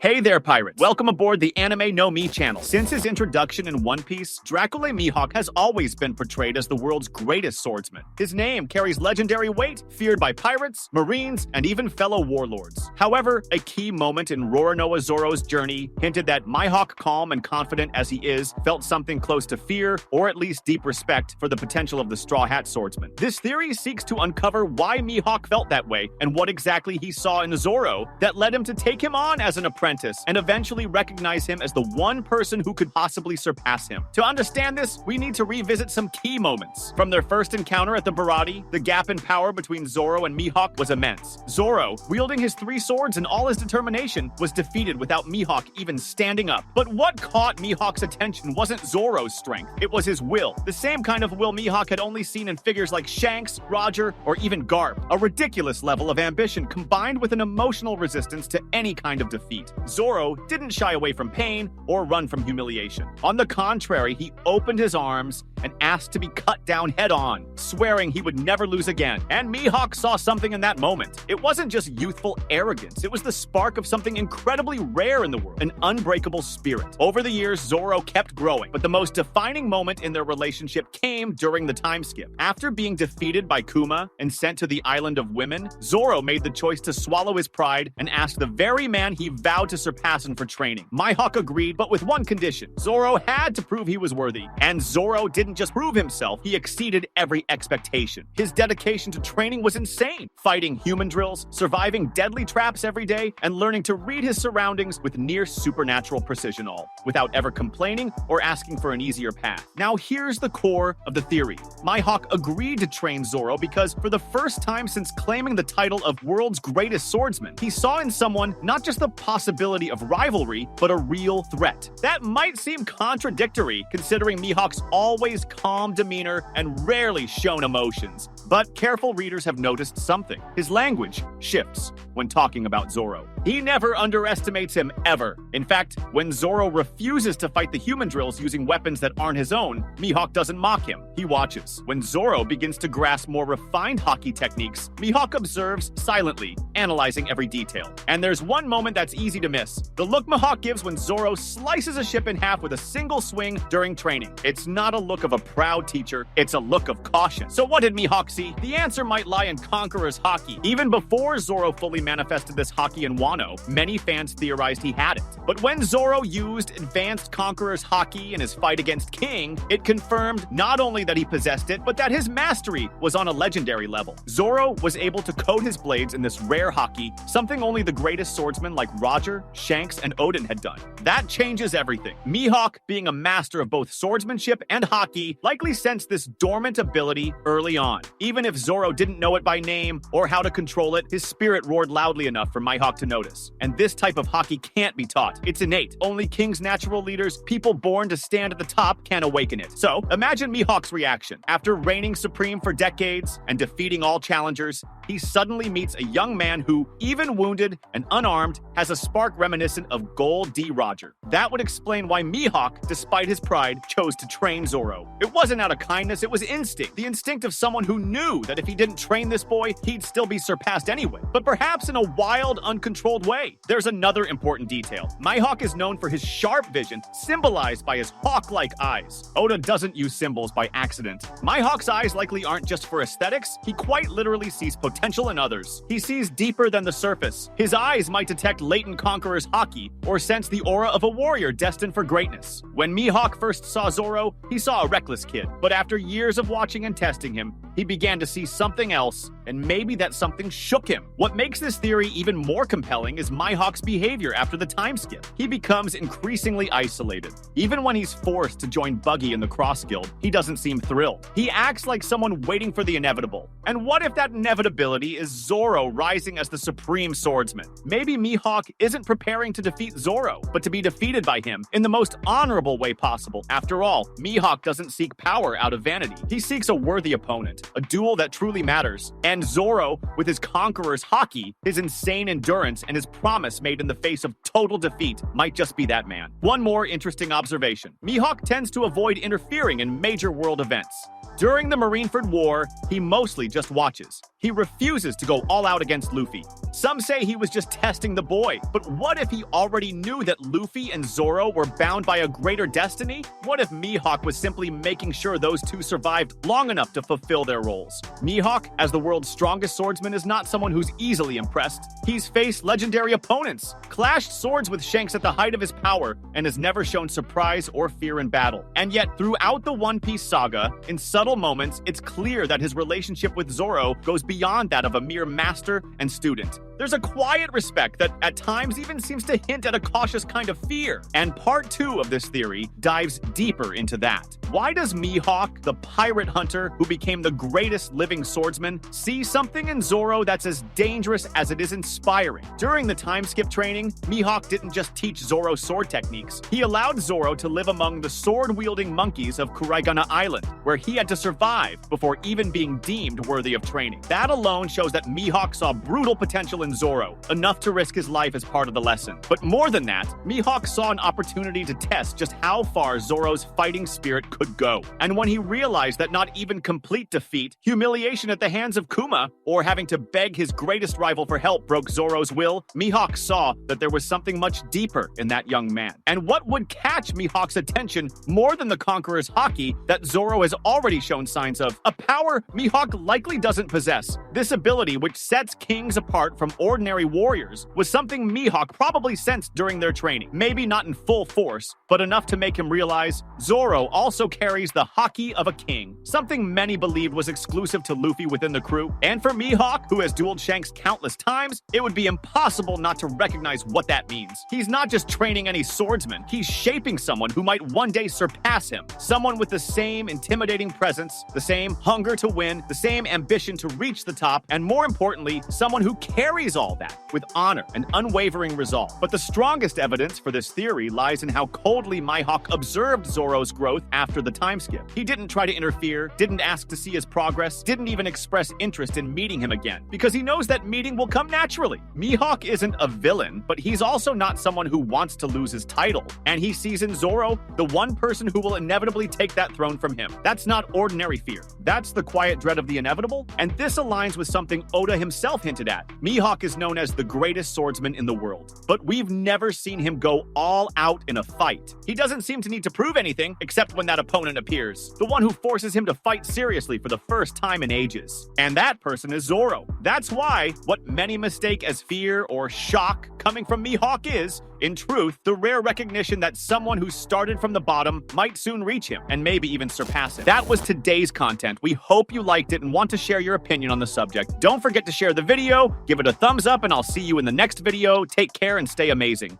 Hey there, pirates! Welcome aboard the Anime No Mi channel. Since his introduction in One Piece, Dracula Mihawk has always been portrayed as the world's greatest swordsman. His name carries legendary weight, feared by pirates, marines, and even fellow warlords. However, a key moment in Roronoa Zoro's journey hinted that Mihawk, calm and confident as he is, felt something close to fear, or at least deep respect for the potential of the Straw Hat Swordsman. This theory seeks to uncover why Mihawk felt that way, and what exactly he saw in Zoro that led him to take him on as an apprentice and eventually recognize him as the one person who could possibly surpass him. To understand this, we need to revisit some key moments. From their first encounter at the Baratie, the gap in power between Zoro and Mihawk was immense. Zoro, wielding his three swords and all his determination, was defeated without Mihawk even standing up. But what caught Mihawk's attention wasn't Zoro's strength, it was his will. The same kind of will Mihawk had only seen in figures like Shanks, Roger, or even Garp. A ridiculous level of ambition combined with an emotional resistance to any kind of defeat. Zoro didn't shy away from pain or run from humiliation. On the contrary, he opened his arms and asked to be cut down head-on, swearing he would never lose again. And Mihawk saw something in that moment. It wasn't just youthful arrogance, it was the spark of something incredibly rare in the world, an unbreakable spirit. Over the years, Zoro kept growing, but the most defining moment in their relationship came during the time skip. After being defeated by Kuma and sent to the Island of Women, Zoro made the choice to swallow his pride and ask the very man he vowed to surpass him for training. Mihawk agreed, but with one condition. Zoro had to prove he was worthy. And Zoro didn't just prove himself, he exceeded every expectation. His dedication to training was insane. Fighting human drills, surviving deadly traps every day, and learning to read his surroundings with near supernatural precision, all without ever complaining or asking for an easier path. Now here's the core of the theory. Mihawk agreed to train Zoro because for the first time since claiming the title of world's greatest swordsman, he saw in someone not just the possibility of rivalry, but a real threat. That might seem contradictory, considering Mihawk's always calm demeanor and rarely shown emotions. But careful readers have noticed something. His language shifts when talking about Zoro. He never underestimates him, ever. In fact, when Zoro refuses to fight the human drills using weapons that aren't his own, Mihawk doesn't mock him. He watches. When Zoro begins to grasp more refined Haki techniques, Mihawk observes silently, analyzing every detail. And there's one moment that's easy to miss. The look Mihawk gives when Zoro slices a ship in half with a single swing during training. It's not a look of a proud teacher, it's a look of caution. So what did Mihawk see? The answer might lie in Conqueror's Haki. Even before Zoro fully manifested this Haki in Wano, many fans theorized he had it. But when Zoro used advanced Conqueror's Haki in his fight against King, it confirmed not only that he possessed it, but that his mastery was on a legendary level. Zoro was able to coat his blades in this rare Haki, something only the greatest swordsmen like Roger, Shanks, and Odin had done. That changes everything. Mihawk, being a master of both swordsmanship and Haki, likely sensed this dormant ability early on. Even if Zoro didn't know it by name or how to control it, his spirit roared loudly enough for Mihawk to notice. And this type of Haki can't be taught. It's innate. Only King's natural leaders, people born to stand at the top, can awaken it. So, imagine Mihawk's reaction. After reigning supreme for decades and defeating all challengers, he suddenly meets a young man who, even wounded and unarmed, has a spark reminiscent of Gold D. Roger. That would explain why Mihawk, despite his pride, chose to train Zoro. It wasn't out of kindness, it was instinct. The instinct of someone who knew that if he didn't train this boy, he'd still be surpassed anyway. But perhaps in a wild, uncontrolled way. There's another important detail. Mihawk is known for his sharp vision, symbolized by his hawk-like eyes. Oda doesn't use symbols by accident. Mihawk's eyes likely aren't just for aesthetics, he quite literally sees potential in others. He sees deeper than the surface. His eyes might detect latent Conqueror's Haki, or sense the aura of a warrior destined for greatness. When Mihawk first saw Zoro, he saw a reckless kid. But after years of watching and testing him, he began to see something else, and maybe that something shook him. What makes this theory even more compelling is Mihawk's behavior after the time skip. He becomes increasingly isolated. Even when he's forced to join Buggy in the Cross Guild, he doesn't seem thrilled. He acts like someone waiting for the inevitable. And what if that inevitability is Zoro rising as the supreme swordsman? Maybe Mihawk isn't preparing to defeat Zoro, but to be defeated by him in the most honorable way possible. After all, Mihawk doesn't seek power out of vanity. He seeks a worthy opponent, a duel that truly matters. And Zoro, with his Conqueror's Haki, his insane endurance, and his promise made in the face of total defeat, might just be that man. One more interesting observation. Mihawk tends to avoid interfering in major world events. During the Marineford War, he mostly just watches. He refuses to go all out against Luffy. Some say he was just testing the boy, but what if he already knew that Luffy and Zoro were bound by a greater destiny? What if Mihawk was simply making sure those two survived long enough to fulfill their roles? Mihawk, as the world's strongest swordsman, is not someone who's easily impressed. He's faced legendary opponents, clashed swords with Shanks at the height of his power, and has never shown surprise or fear in battle. And yet, throughout the One Piece saga, in subtle moments, it's clear that his relationship with Zoro goes beyond that of a mere master and student. There's a quiet respect that at times even seems to hint at a cautious kind of fear. And part 2 of this theory dives deeper into that. Why does Mihawk, the pirate hunter who became the greatest living swordsman, see something in Zoro that's as dangerous as it is inspiring? During the time skip training, Mihawk didn't just teach Zoro sword techniques. He allowed Zoro to live among the sword-wielding monkeys of Kuraigana Island, where he had to survive before even being deemed worthy of training. That alone shows that Mihawk saw brutal potential in Zoro, enough to risk his life as part of the lesson. But more than that, Mihawk saw an opportunity to test just how far Zoro's fighting spirit could go. And when he realized that not even complete defeat, humiliation at the hands of Kuma, or having to beg his greatest rival for help broke Zoro's will, Mihawk saw that there was something much deeper in that young man. And what would catch Mihawk's attention more than the Conqueror's Haki that Zoro has already shown signs of? A power Mihawk likely doesn't possess. This ability, which sets kings apart from ordinary warriors, was something Mihawk probably sensed during their training. Maybe not in full force, but enough to make him realize Zoro also carries the Haki of a king, something many believed was exclusive to Luffy within the crew. And for Mihawk, who has dueled Shanks countless times, it would be impossible not to recognize what that means. He's not just training any swordsman, he's shaping someone who might one day surpass him. Someone with the same intimidating presence, the same hunger to win, the same ambition to reach the top, and more importantly, someone who carries all that with honor and unwavering resolve. But the strongest evidence for this theory lies in how coldly Mihawk observed Zoro's growth after the time skip. He didn't try to interfere, didn't ask to see his progress, didn't even express interest in meeting him again, because he knows that meeting will come naturally. Mihawk isn't a villain, but he's also not someone who wants to lose his title, and he sees in Zoro the one person who will inevitably take that throne from him. That's not ordinary fear. That's the quiet dread of the inevitable, and this aligns with something Oda himself hinted at. Mihawk is known as the greatest swordsman in the world, but we've never seen him go all out in a fight. He doesn't seem to need to prove anything, except when that opponent appears, the one who forces him to fight seriously for the first time in ages. And that person is Zoro. That's why what many mistake as fear or shock coming from Mihawk is, in truth, the rare recognition that someone who started from the bottom might soon reach him, and maybe even surpass him. That was today's content. We hope you liked it and want to share your opinion on the subject. Don't forget to share the video, give it a thumbs up, and I'll see you in the next video. Take care and stay amazing.